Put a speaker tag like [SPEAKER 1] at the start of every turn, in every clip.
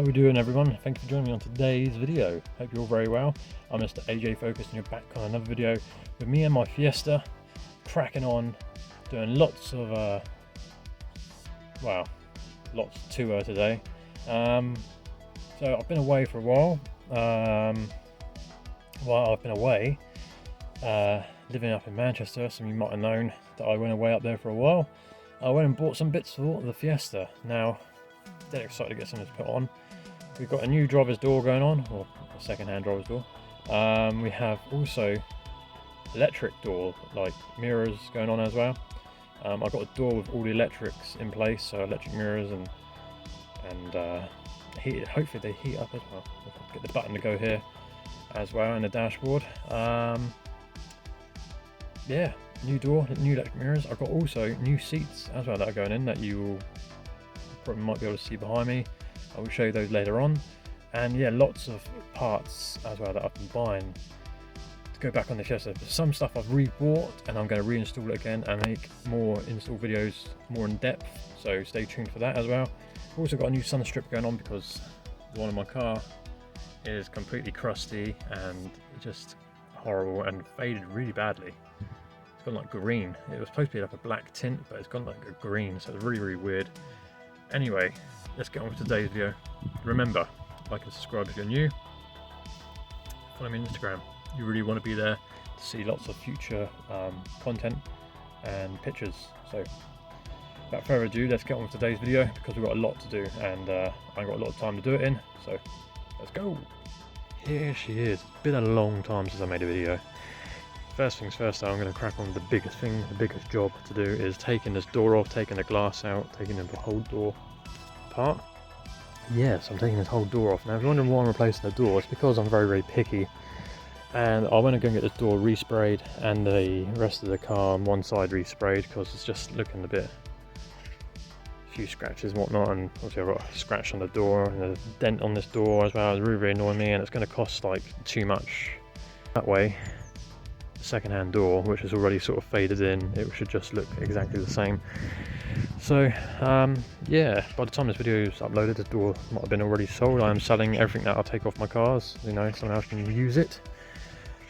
[SPEAKER 1] we doing, everyone? Thank you for joining me on today's video. Hope you're all very well. I'm Mr. AJ Focus and you're back on another video with me and my Fiesta, cracking on, doing lots of lots to her today. So I've been away for a while. While I've been away, living up in Manchester, some of you might have known that I went away up there for a while. I went and bought some bits for the Fiesta. Now, dead excited to get something to put on. We've got a new driver's door going on, or a second-hand driver's door. We have also electric door, like mirrors going on as well. I've got a door with all the electrics in place, so electric mirrors and heated. Hopefully they heat up as well. I'll get the button to go here as well in the dashboard. Yeah, new door, new electric mirrors. I've got also new seats as well that are going in that you will probably might be able to see behind me. I will show you those later on. And yeah, lots of parts as well that I've been buying to go back on the Fiesta. Some stuff I've re-bought and I'm going to reinstall it again and make more install videos more in depth, so stay tuned for that as well. I've also got a new sun strip going on because the one in my car is completely crusty and just horrible and faded really badly. It's gone like green. It was supposed to be like a black tint, but it's gone like a green, so it's really weird. Anyway, let's get on with today's video. Remember, like and subscribe if you're new. Follow me on Instagram. You really want to be there to see lots of future content and pictures. So without further ado, let's get on with today's video because we've got a lot to do and I ain't got a lot of time to do it in, so let's go. Here she is. It's been a long time since I made a video. First things first though, I'm going to crack on with the biggest thing, the biggest job to do is taking this door off, taking the glass out, taking the whole door apart. Yes, I'm taking this whole door off. Now if you're wondering why I'm replacing the door, it's because I'm very picky. And I want to go and get this door resprayed and the rest of the car on one side resprayed because it's just looking a bit, a few scratches and whatnot, and obviously I've got a scratch on the door and a dent on this door as well. It's really annoying me and it's going to cost like too much. That way, second-hand door, which is already sort of faded in, it should just look exactly the same. So yeah, by the time this video is uploaded, the door might have been already sold. I am selling everything that I'll take off my cars, you know, someone else can use it.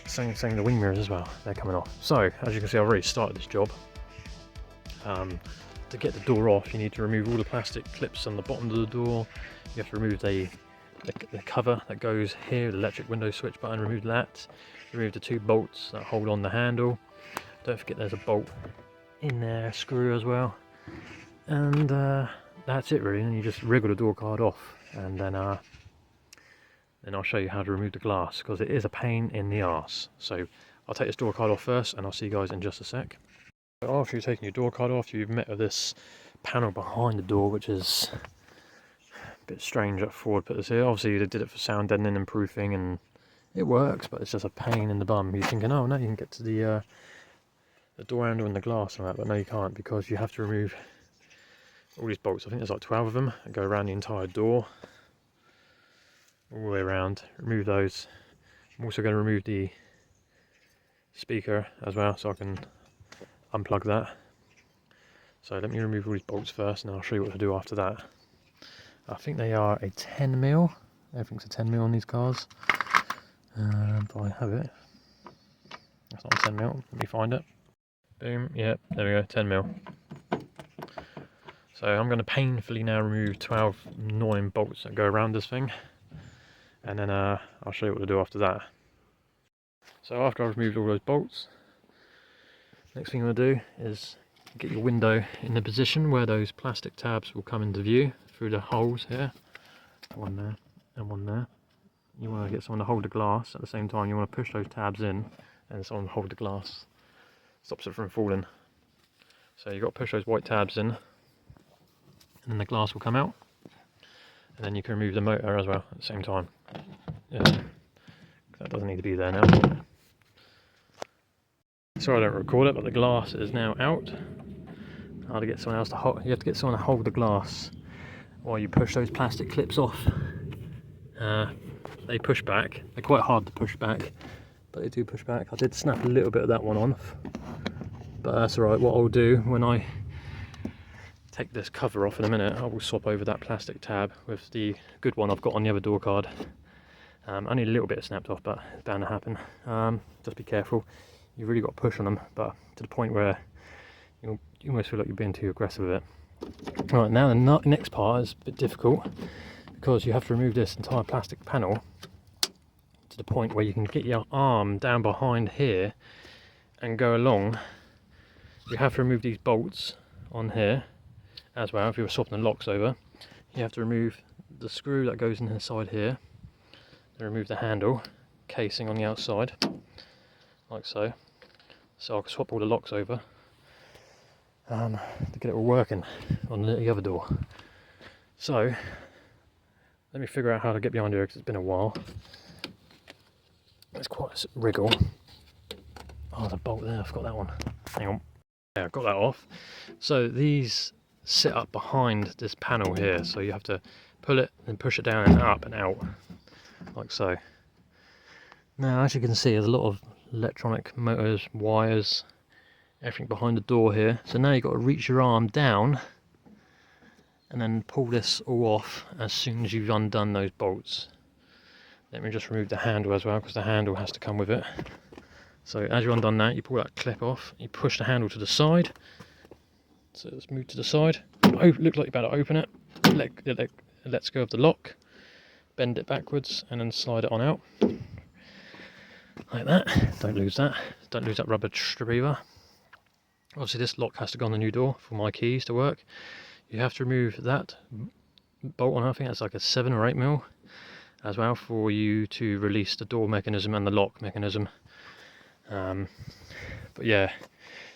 [SPEAKER 1] Same the wing mirrors as well, they're coming off. So as you can see, I've already started this job. To get the door off, you need to remove all the plastic clips on the bottom of the door. You have to remove the cover that goes here, the electric window switch button, remove that. Remove the two bolts that hold on the handle. Don't forget there's a bolt in there, screw as well. And that's it really, and you just wriggle the door card off and then I'll show you how to remove the glass because it is a pain in the arse. So I'll take this door card off first and I'll see you guys in just a sec. So after you've taken your door card off, you've met with this panel behind the door, which is a bit strange that Ford put this here. Obviously they did it for sound deadening and proofing and it works, but it's just a pain in the bum. You're thinking, oh no, you can get to the door handle and the glass and that, but no you can't because you have to remove all these bolts. I think there's like 12 of them that go around the entire door, all the way around. Remove those. I'm also going to remove the speaker as well so I can unplug that. So let me remove all these bolts first and I'll show you what to do after that. I think they are a 10mm. Everything's a 10mm on these cars. If I have it, that's not 10mm, let me find it. Boom, yep, there we go, 10mm. So I'm going to painfully now remove 12 annoying bolts that go around this thing, and then I'll show you what to do after that. So after I've removed all those bolts, next thing I'm going to do is get your window in the position where those plastic tabs will come into view through the holes here. One there and one there. You want to get someone to hold the glass at the same time. You want to push those tabs in and someone hold the glass, stops it from falling. So you've got to push those white tabs in and then the glass will come out, and then you can remove the motor as well at the same time. Yeah, that doesn't need to be there now. Sorry I don't record it, but the glass is now out. How to get someone else to hold, you have to get someone to hold the glass while you push those plastic clips off. They push back. They're quite hard to push back, but they do push back. I did snap a little bit of that one off, but that's alright. What I'll do when I take this cover off in a minute. I will swap over that plastic tab with the good one I've got on the other door card. Only a little bit snapped off, but it's bound to happen. Just be careful. You've really got to push on them, but to the point where you almost feel like you're being too aggressive with it. Right, now the next part is a bit difficult because you have to remove this entire plastic panel to the point where you can get your arm down behind here and go along. You have to remove these bolts on here as well. If you're swapping the locks over, you have to remove the screw that goes in the side here, then remove the handle casing on the outside like so. So I can swap all the locks over to get it all working on the other door. So let me figure out how to get behind here because it's been a while. It's quite a wriggle. Oh, the bolt there, I forgot that one. Hang on. Yeah, I got that off. So these sit up behind this panel here, so you have to pull it and push it down and up and out like so. Now as you can see, there's a lot of electronic motors, wires, everything behind the door here. So now you've got to reach your arm down and then pull this all off as soon as you've undone those bolts. Let me just remove the handle as well, because the handle has to come with it. So as you've undone that, you pull that clip off, you push the handle to the side. So let's move to the side. Oh, look like you're about to open it. It lets go of the lock, bend it backwards and then slide it on out. Like that. Don't lose that. Don't lose that rubber strip either. Obviously this lock has to go on the new door for my keys to work. You have to remove that bolt on, I think that's like a 7 or 8 mil as well, for you to release the door mechanism and the lock mechanism. But yeah,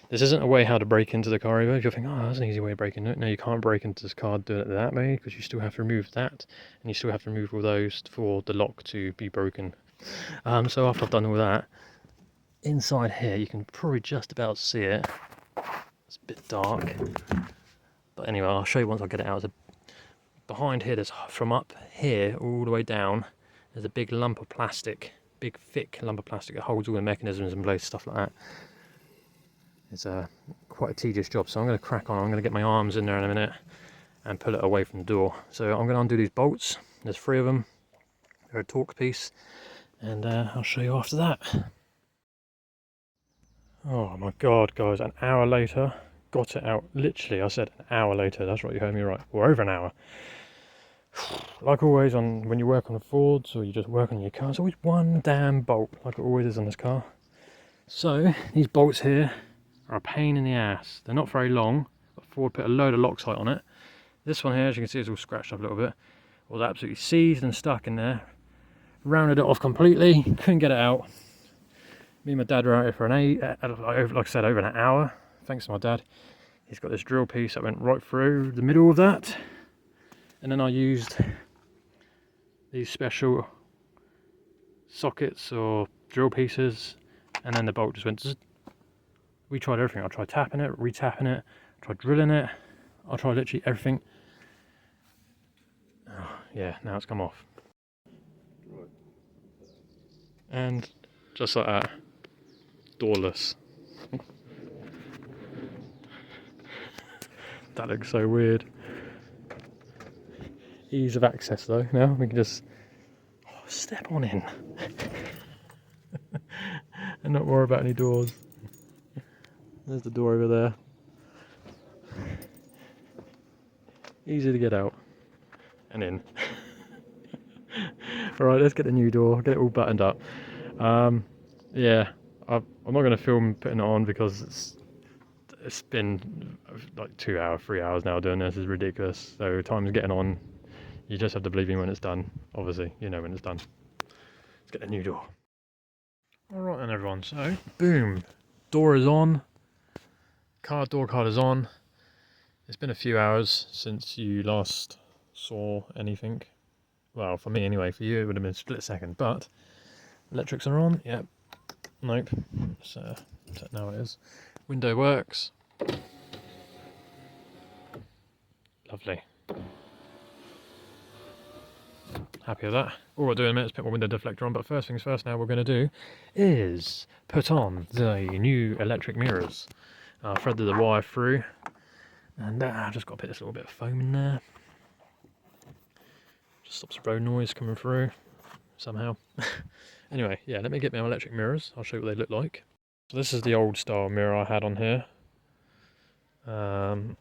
[SPEAKER 1] this isn't a way how to break into the car either. If you're thinking, oh, that's an easy way of breaking it. No, you can't break into this car doing it that way, because you still have to remove that, and you still have to remove all those for the lock to be broken. So after I've done all that, inside here you can probably just about see it. It's a bit dark, but anyway, I'll show you once I get it out. Behind here, there's, from up here all the way down, there's a big lump of plastic, big thick lump of plastic that holds all the mechanisms in place, stuff like that. It's quite a tedious job, so I'm going to crack on. I'm going to get my arms in there in a minute and pull it away from the door. So I'm going to undo these bolts. There's 3 of them. They're a torque piece, and I'll show you after that. Oh my god, guys, an hour later, got it out. Literally, I said an hour later, that's right, you heard me right, or over an hour. Like always, when you work on the Fords or you just work on your car, it's always one damn bolt, like it always is on this car. So these bolts here are a pain in the ass. They're not very long, but Ford put a load of Loctite on it. This one here, as you can see, is all scratched up a little bit. Was absolutely seized and stuck in there. Rounded it off completely, couldn't get it out. Me and my dad were out here for like I said, over an hour. Thanks to my dad. He's got this drill piece that went right through the middle of that. And then I used these special sockets or drill pieces, and then the bolt just went zzz. We tried everything. I tried tapping it, re-tapping it, tried drilling it. I tried literally everything. Oh, yeah, now it's come off. And just like that, doorless. That looks so weird. Ease of access though, now we can just step on in and not worry about any doors. There's the door over there. Easy to get out and in. Alright, let's get the new door, get it all buttoned up. Yeah, I'm not going to film putting it on because it's been like 2 hours, 3 hours now doing this. Is ridiculous. So time's getting on. You just have to believe me when it's done. Obviously, you know when it's done. Let's get the new door. Alright then everyone, so boom, door is on. Door card is on. It's been a few hours since you last saw anything. Well, for me anyway, for you it would have been a split second, but electrics are on, yep. Nope, so now it is. Window works. Lovely. Happy with that. All we'll do in a minute is put my window deflector on, but first things first now, we're going to do is put on the new electric mirrors. Threaded the wire through. And I've just got to put this little bit of foam in there. Just stops the road noise coming through somehow. Anyway, yeah, let me get my electric mirrors. I'll show you what they look like. So this is the old style mirror I had on here. It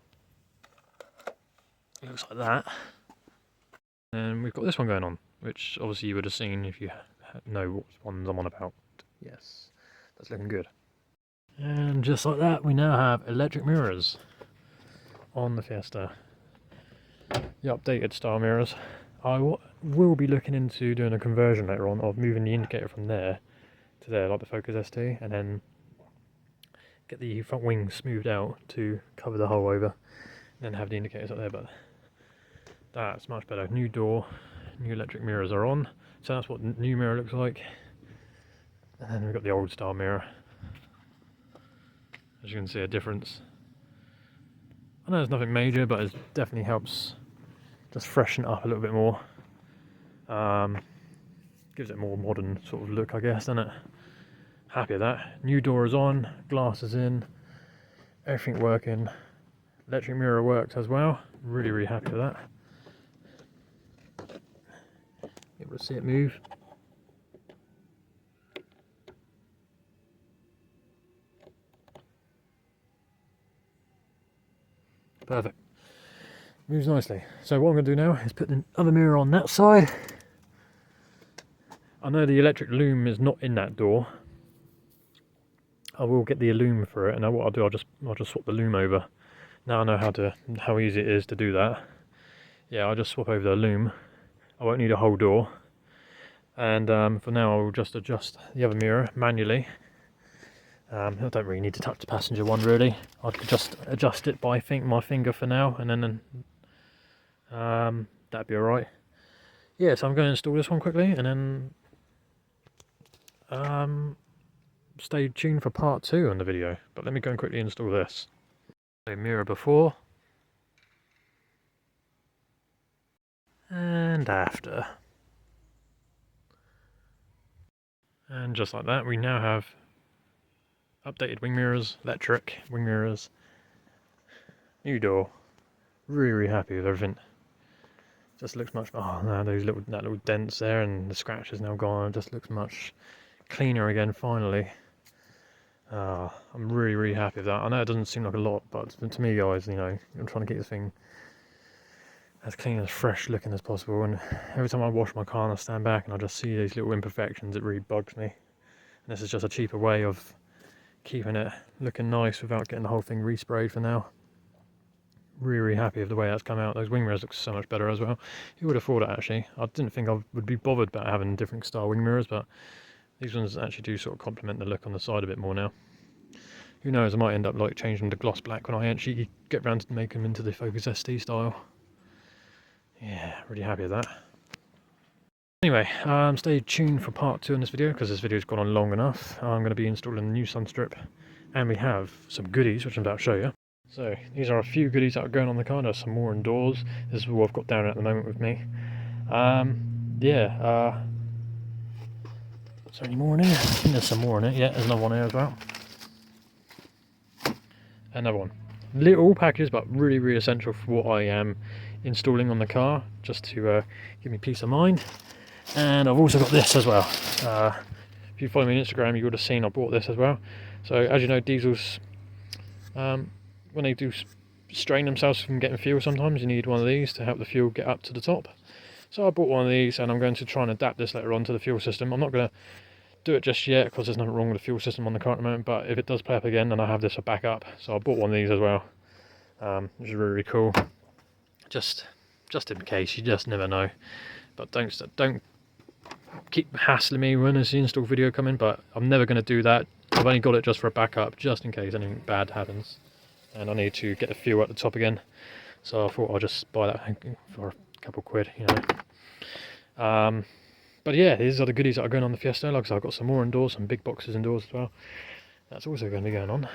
[SPEAKER 1] looks like that. And we've got this one going on, which obviously you would have seen if you know what ones I'm on about. Yes, that's looking good. And just like that, we now have electric mirrors on the Fiesta. The updated style mirrors. I will be looking into doing a conversion later on of moving the indicator from there to there, like the Focus ST, and then get the front wing smoothed out to cover the hole over, and then have the indicators up there. But that's much better. New door, new electric mirrors are on, so that's what the new mirror looks like. And then we've got the old style mirror. As you can see, a difference. I know it's nothing major, but it definitely helps just freshen it up a little bit more. Gives it a more modern sort of look, I guess, doesn't it? Happy with that. New door is on, glass is in, everything working. Electric mirror works as well. Really, really happy with that. Able to see it move. Perfect. Moves nicely. So what I'm going to do now is put the other mirror on that side. I know the electric loom is not in that door. I will get the loom for it, and what I'll do, I'll just swap the loom over. Now I know how easy it is to do that. Yeah, I'll just swap over the loom. I won't need a whole door. And for now, I will just adjust the other mirror manually. I don't really need to touch the passenger one really. I could just adjust it by my finger for now, and then that'd be alright. Yeah, so I'm going to install this one quickly, and then stay tuned for part 2 on the video. But let me go and quickly install this. So mirror before and after. And just like that, we now have updated wing mirrors, electric wing mirrors, new door. Really, really happy with everything. Just looks much. Oh no, that little dents there, and the scratch is now gone. It just looks much cleaner again. Finally, I'm really, really happy with that. I know it doesn't seem like a lot, but to me, guys, you know, I'm trying to keep this thing as clean, as fresh looking as possible. And every time I wash my car and I stand back and I just see these little imperfections, it really bugs me. And this is just a cheaper way of keeping it looking nice without getting the whole thing resprayed for now. Really, really happy with the way that's come out. Those wing mirrors look so much better as well. Who would have thought it, actually? I didn't think I would be bothered about having different style wing mirrors, but these ones actually do sort of complement the look on the side a bit more now. Who knows, I might end up like changing them to gloss black when I actually get around to make them into the Focus ST style. Yeah, really happy with that. Anyway, stay tuned for part 2 in this video, because this video's gone on long enough. I'm going to be installing a new sun strip, and we have some goodies which I'm about to show you. So these are a few goodies that are going on the car. There's some more indoors. This is what I've got down at the moment with me. Yeah. Is there any more in here? I think there's some more in it. Yeah, there's another one here as well. Another one. Little packages, but really, really essential for what I am installing on the car, just to give me peace of mind. And I've also got this as well. If you follow me on Instagram, you would have seen I bought this as well. So as you know, diesels, when they do strain themselves from getting fuel, sometimes you need one of these to help the fuel get up to the top. So I bought one of these, and I'm going to try and adapt this later on to the fuel system. I'm not going to do it just yet, because there's nothing wrong with the fuel system on the car at the moment, but if it does play up again, then I have this for backup. So I bought one of these as well, which is really, really cool. Just in case, you just never know. But don't keep hassling me when there's the install video coming, but I'm never going to do that. I've only got it just for a backup, just in case anything bad happens and I need to get the fuel at the top again. So I thought I'll just buy that for a couple quid, you know. But yeah, these are the goodies that are going on the Fiesta. Like I said, I've got some more indoors, some big boxes indoors as well. That's also going to be going on.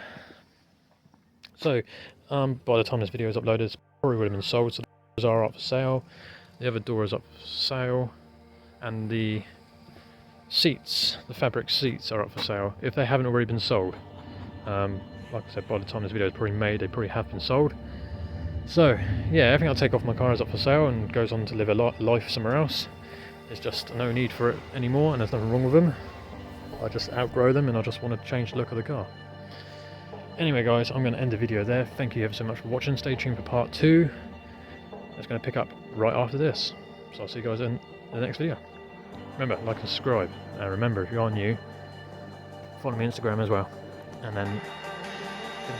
[SPEAKER 1] So by the time this video is uploaded, it's probably would have been sold. So the doors are up for sale, the other door is up for sale, and the seats, the fabric seats, are up for sale if they haven't already been sold. Like I said, by the time this video is probably made, they probably have been sold. So yeah, everything I take off my car is up for sale and goes on to live a life somewhere else. There's just no need for it anymore, and there's nothing wrong with them. I just outgrow them and I just want to change the look of the car. Anyway guys, I'm going to end the video there. Thank you ever so much for watching. Stay tuned for part 2. It's going to pick up right after this. So I'll see you guys in the next video. Remember, like and subscribe. Remember, if you are new, follow me on Instagram as well. And then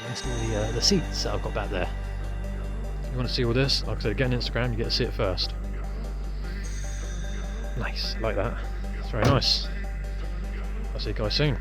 [SPEAKER 1] install the seats that I've got back there. If you want to see all this, like I said, get on Instagram, you get to see it first. Nice, like that. It's very nice. I'll see you guys soon.